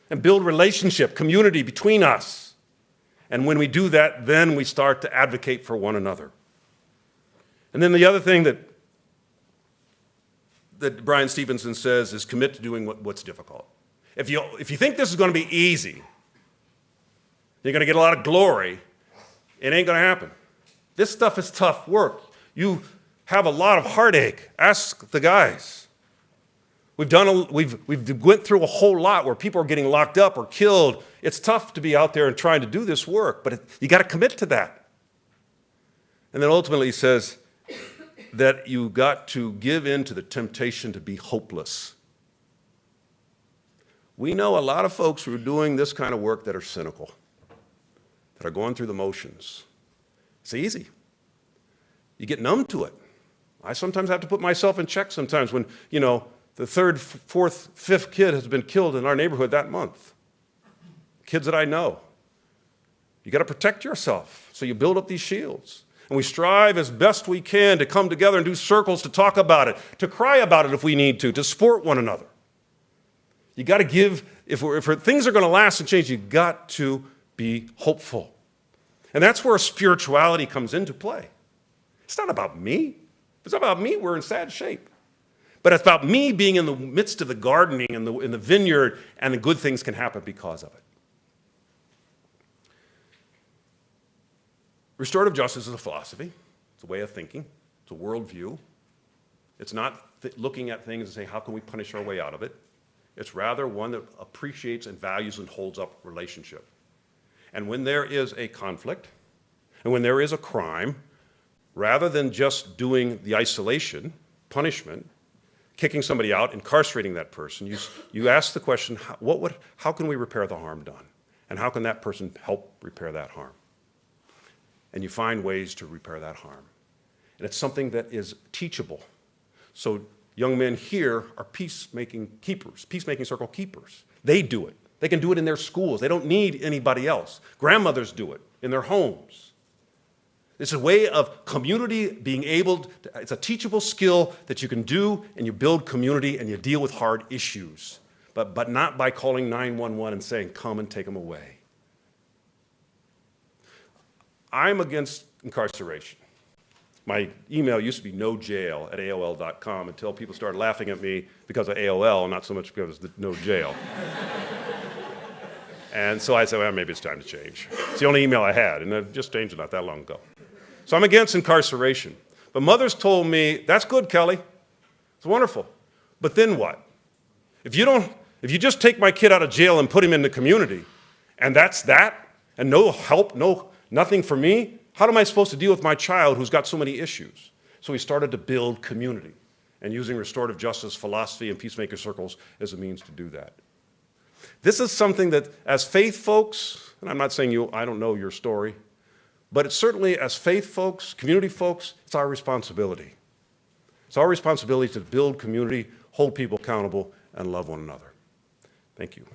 and build relationship, community between us. And when we do that, then we start to advocate for one another. And then the other thing that Brian Stevenson says is commit to doing what's difficult. If you think this is going to be easy, you're going to get a lot of glory, it ain't going to happen. This stuff is tough work. You have a lot of heartache. Ask the guys. We've went through a whole lot where people are getting locked up or killed. It's tough to be out there and trying to do this work, but you got to commit to that. And then ultimately he says that you got to give in to the temptation to be hopeless. We know a lot of folks who are doing this kind of work that are cynical, that are going through the motions. It's easy. You get numb to it. I sometimes have to put myself in check sometimes when, the 3rd, 4th, 5th kid has been killed in our neighborhood that month. Kids that I know. You got to protect yourself, so you build up these shields. And we strive as best we can to come together and do circles to talk about it, to cry about it if we need to support one another. You got to give, if things are going to last and change, you got to be hopeful. And that's where spirituality comes into play. It's not about me. If it's about me, we're in sad shape. But it's about me being in the midst of the gardening and in the vineyard, and the good things can happen because of it. Restorative justice is a philosophy. It's a way of thinking. It's a worldview. It's not looking at things and saying, how can we punish our way out of it? It's rather one that appreciates and values and holds up relationship. And when there is a conflict, and when there is a crime, rather than just doing the isolation, punishment, kicking somebody out, incarcerating that person, you ask the question, how can we repair the harm done? And how can that person help repair that harm? And you find ways to repair that harm. And it's something that is teachable. So young men here are peacemaking keepers, peacemaking circle keepers. They do it. They can do it in their schools. They don't need anybody else. Grandmothers do it in their homes. It's a way of community being able to, it's a teachable skill that you can do, and you build community and you deal with hard issues, but not by calling 911 and saying, come and take them away. I'm against incarceration. My email used to be nojail@aol.com until people started laughing at me because of AOL, not so much because of the no jail. And so I said, well, maybe it's time to change. It's the only email I had, and I just changed it not that long ago. So I'm against incarceration. But mothers told me, that's good, Kelly. It's wonderful. But then what? If you just take my kid out of jail and put him in the community, and that's that, and no help, nothing for me, how am I supposed to deal with my child who's got so many issues? So we started to build community, and using restorative justice philosophy and peacemaker circles as a means to do that. This is something that, as faith folks, And I'm not saying I don't know your story, but it's certainly, as faith folks, community folks, it's our responsibility. It's our responsibility to build community, hold people accountable, and love one another. Thank you.